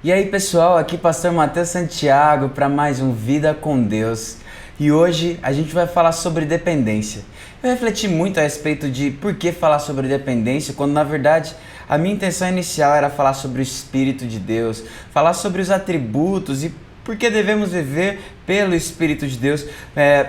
E aí pessoal, aqui Pastor Matheus Santiago para mais um Vida com Deus. E hoje a gente vai falar sobre dependência. Eu refleti muito a respeito de por que falar sobre dependência, quando na verdade a minha intenção inicial era falar sobre o Espírito de Deus, falar sobre os atributos e por que devemos viver pelo Espírito de Deus.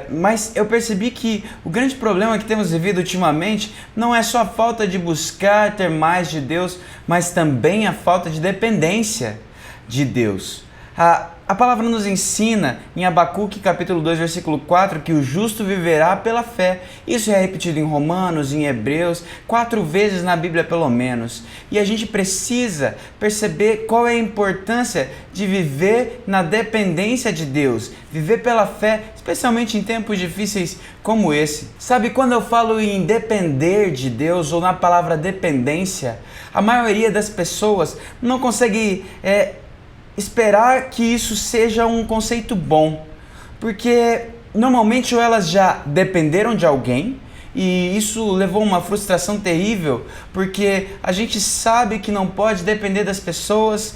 Mas eu percebi que o grande problema que temos vivido ultimamente não é só a falta de buscar ter mais de Deus, mas também a falta de dependência de Deus. A palavra nos ensina em Abacuque capítulo 2, versículo 4, que o justo viverá pela fé. Isso é repetido em Romanos, em Hebreus, 4 vezes na Bíblia pelo menos. E a gente precisa perceber qual é a importância de viver na dependência de Deus, viver pela fé, especialmente em tempos difíceis como esse. Sabe, quando eu falo em depender de Deus ou na palavra dependência, a maioria das pessoas não consegue esperar que isso seja um conceito bom, porque normalmente ou elas já dependeram de alguém e isso levou a uma frustração terrível, porque a gente sabe que não pode depender das pessoas,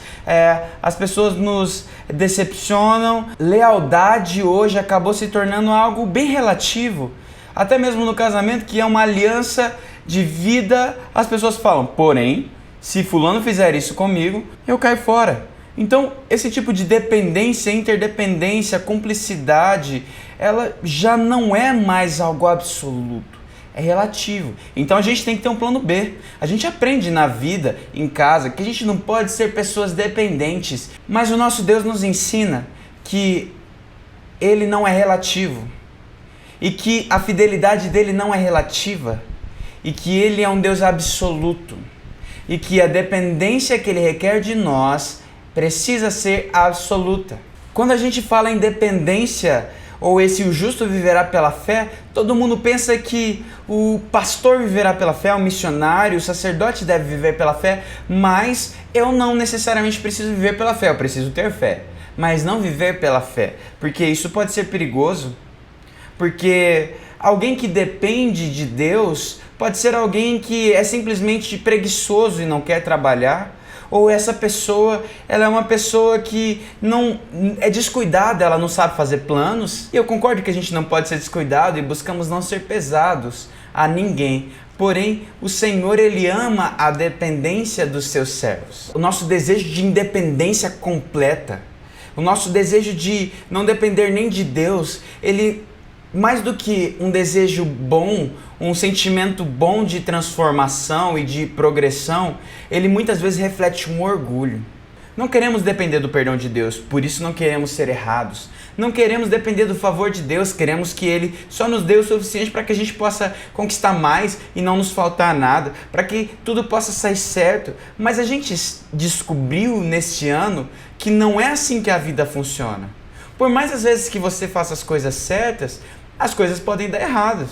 as pessoas nos decepcionam, lealdade hoje acabou se tornando algo bem relativo, até mesmo no casamento, que é uma aliança de vida, as pessoas falam, porém, se fulano fizer isso comigo, eu caio fora. Então, esse tipo de dependência, interdependência, cumplicidade, ela já não é mais algo absoluto, é relativo. Então a gente tem que ter um plano B. A gente aprende na vida, em casa, que a gente não pode ser pessoas dependentes, mas o nosso Deus nos ensina que Ele não é relativo, e que a fidelidade dele não é relativa, e que Ele é um Deus absoluto, e que a dependência que Ele requer de nós precisa ser absoluta. Quando a gente fala em dependência, ou o justo viverá pela fé, todo mundo pensa que o pastor viverá pela fé, o missionário, o sacerdote deve viver pela fé, mas eu não necessariamente preciso viver pela fé, eu preciso ter fé, mas não viver pela fé, porque isso pode ser perigoso, porque alguém que depende de Deus pode ser alguém que é simplesmente preguiçoso e não quer trabalhar, ou essa pessoa, ela é uma pessoa que não é descuidada, ela não sabe fazer planos. E eu concordo que a gente não pode ser descuidado e buscamos não ser pesados a ninguém. Porém, o Senhor, Ele ama a dependência dos seus servos. O nosso desejo de independência completa, o nosso desejo de não depender nem de Deus, ele, mais do que um desejo bom, um sentimento bom de transformação e de progressão, ele muitas vezes reflete um orgulho. Não queremos depender do perdão de Deus, por isso não queremos ser errados. Não queremos depender do favor de Deus, queremos que Ele só nos dê o suficiente para que a gente possa conquistar mais e não nos faltar nada, para que tudo possa sair certo. Mas a gente descobriu neste ano que não é assim que a vida funciona. Por mais às vezes que você faça as coisas certas, as coisas podem dar erradas.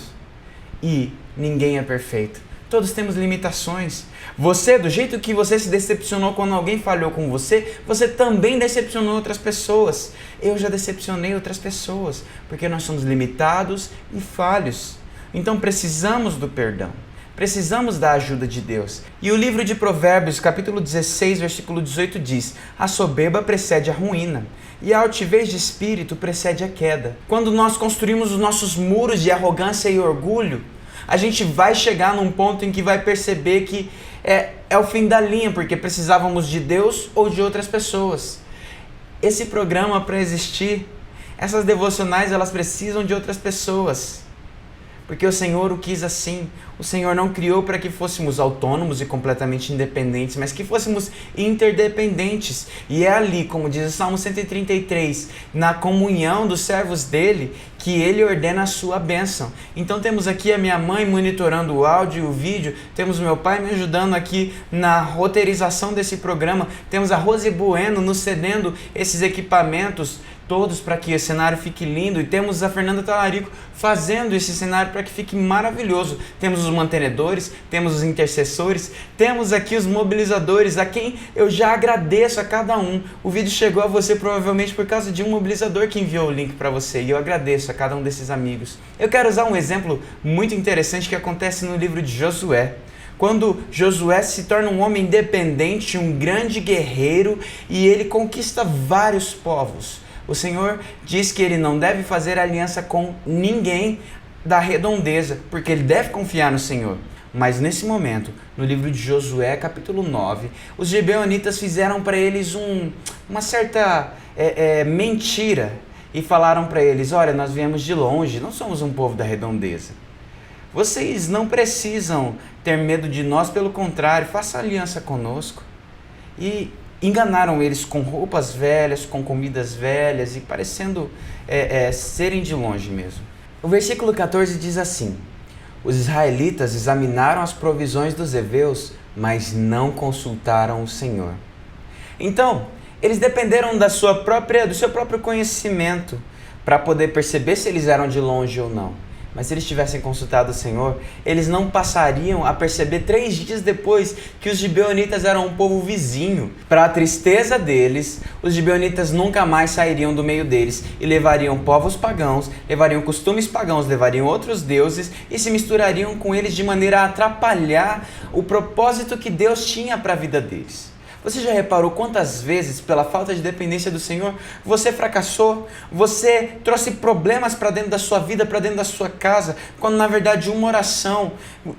E ninguém é perfeito. Todos temos limitações. Você, do jeito que você se decepcionou quando alguém falhou com você, você também decepcionou outras pessoas. Eu já decepcionei outras pessoas, porque nós somos limitados e falhos. Então precisamos do perdão. Precisamos da ajuda de Deus. E o livro de Provérbios, capítulo 16, versículo 18 diz: a soberba precede a ruína, e a altivez de espírito precede a queda. Quando nós construímos os nossos muros de arrogância e orgulho, a gente vai chegar num ponto em que vai perceber que é o fim da linha, porque precisávamos de Deus ou de outras pessoas. Esse programa, para existir, essas devocionais, elas precisam de outras pessoas. Porque o Senhor o quis assim. O Senhor não criou para que fôssemos autônomos e completamente independentes, mas que fôssemos interdependentes. E é ali, como diz o Salmo 133, na comunhão dos servos dele, que ele ordena a sua bênção. Então temos aqui a minha mãe monitorando o áudio e o vídeo, temos o meu pai me ajudando aqui na roteirização desse programa, temos a Rose Bueno nos cedendo esses equipamentos todos para que o cenário fique lindo, e temos a Fernanda Talarico fazendo esse cenário para que fique maravilhoso. Temos os mantenedores, temos os intercessores, temos aqui os mobilizadores, a quem eu já agradeço a cada um. O vídeo chegou a você provavelmente por causa de um mobilizador que enviou o link para você, e eu agradeço a cada um desses amigos. Eu quero usar um exemplo muito interessante que acontece no livro de Josué. quando Josué se torna um homem independente, um grande guerreiro, e ele conquista vários povos. O Senhor diz que ele não deve fazer aliança com ninguém da redondeza, porque ele deve confiar no Senhor. Mas nesse momento, no livro de Josué, capítulo 9, os gibeonitas fizeram para eles uma certa mentira e falaram para eles: olha, nós viemos de longe, não somos um povo da redondeza. Vocês não precisam ter medo de nós, pelo contrário, faça aliança conosco. E enganaram eles com roupas velhas, com comidas velhas e parecendo serem de longe mesmo. O versículo 14 diz assim: os israelitas examinaram as provisões dos heveus, mas não consultaram o Senhor. Então, eles dependeram do seu próprio conhecimento para poder perceber se eles eram de longe ou não. Mas se eles tivessem consultado o Senhor, eles não passariam a perceber 3 dias depois que os gibeonitas eram um povo vizinho. Para a tristeza deles, os gibeonitas nunca mais sairiam do meio deles e levariam povos pagãos, levariam costumes pagãos, levariam outros deuses e se misturariam com eles de maneira a atrapalhar o propósito que Deus tinha para a vida deles. Você já reparou quantas vezes, pela falta de dependência do Senhor, você fracassou? Você trouxe problemas para dentro da sua vida, para dentro da sua casa, quando na verdade uma oração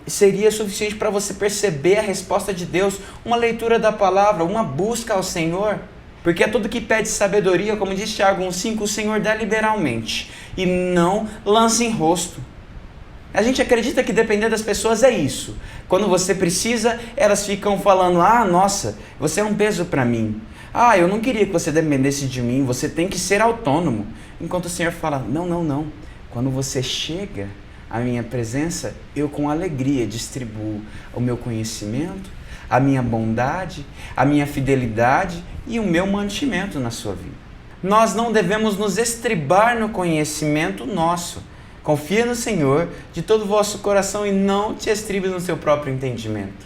seria suficiente para você perceber a resposta de Deus, uma leitura da palavra, uma busca ao Senhor? Porque é tudo que pede sabedoria, como diz Tiago 1,5, o Senhor dá liberalmente e não lança em rosto. A gente acredita que depender das pessoas é isso. Quando você precisa, elas ficam falando: ah, nossa, você é um peso para mim. Ah, eu não queria que você dependesse de mim, você tem que ser autônomo. Enquanto o Senhor fala: não, não, não. Quando você chega à minha presença, eu com alegria distribuo o meu conhecimento, a minha bondade, a minha fidelidade e o meu mantimento na sua vida. Nós não devemos nos estribar no conhecimento nosso. Confia no Senhor de todo o vosso coração e não te estribes no seu próprio entendimento.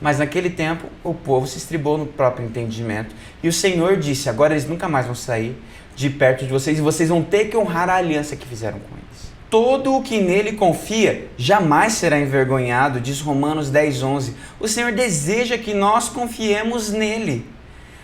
Mas naquele tempo, o povo se estribou no próprio entendimento. E o Senhor disse: agora eles nunca mais vão sair de perto de vocês e vocês vão ter que honrar a aliança que fizeram com eles. Todo o que nele confia jamais será envergonhado, diz Romanos 10:11. O Senhor deseja que nós confiemos nele,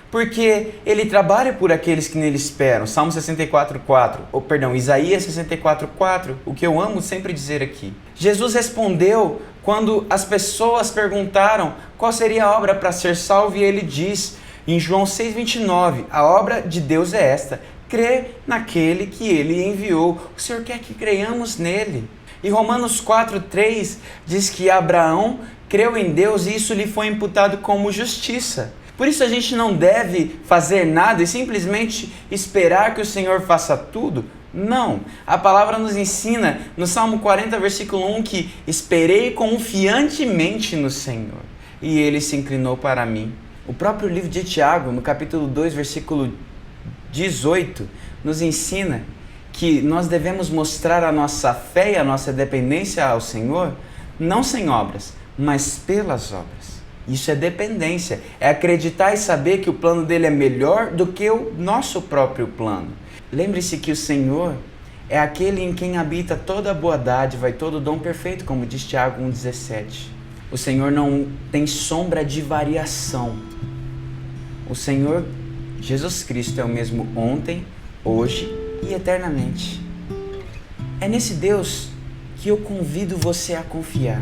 porque ele trabalha por aqueles que nele esperam. Salmo 64:4, Isaías 64:4, o que eu amo sempre dizer aqui. Jesus respondeu quando as pessoas perguntaram qual seria a obra para ser salvo, e ele diz em João 6:29, a obra de Deus é esta: crer naquele que ele enviou. O Senhor quer que creiamos nele. E Romanos 4:3 diz que Abraão creu em Deus e isso lhe foi imputado como justiça. Por isso a gente não deve fazer nada e simplesmente esperar que o Senhor faça tudo. Não. A palavra nos ensina no Salmo 40, versículo 1, que esperei confiantemente no Senhor e ele se inclinou para mim. O próprio livro de Tiago, no capítulo 2, versículo 18, nos ensina que nós devemos mostrar a nossa fé e a nossa dependência ao Senhor, não sem obras, mas pelas obras. Isso é dependência, é acreditar e saber que o plano dele é melhor do que o nosso próprio plano. Lembre-se que o Senhor é aquele em quem habita toda a boa dádiva e todo o dom perfeito, como diz Tiago 1,17. O Senhor não tem sombra de variação. O Senhor Jesus Cristo é o mesmo ontem, hoje e eternamente. É nesse Deus que eu convido você a confiar.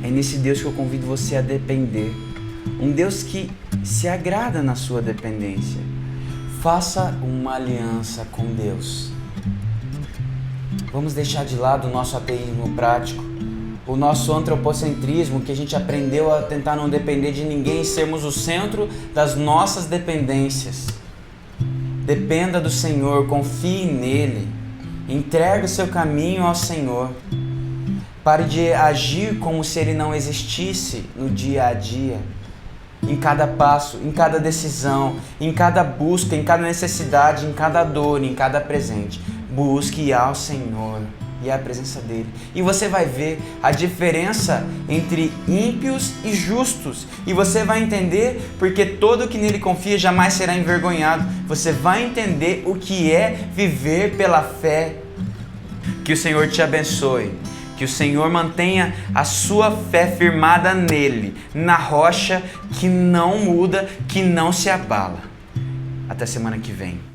É nesse Deus que eu convido você a depender. Um Deus que se agrada na sua dependência. Faça uma aliança com Deus. Vamos deixar de lado o nosso ateísmo prático, o nosso antropocentrismo, que a gente aprendeu a tentar não depender de ninguém e sermos o centro das nossas dependências. Dependa do Senhor, confie nele, entregue o seu caminho ao Senhor. Pare de agir como se ele não existisse no dia a dia, em cada passo, em cada decisão, em cada busca, em cada necessidade, em cada dor, em cada presente. Busque ao Senhor e a presença dele. E você vai ver a diferença entre ímpios e justos. E você vai entender porque todo que nele confia jamais será envergonhado. Você vai entender o que é viver pela fé. Que o Senhor te abençoe. Que o Senhor mantenha a sua fé firmada nele, na rocha que não muda, que não se abala. Até semana que vem.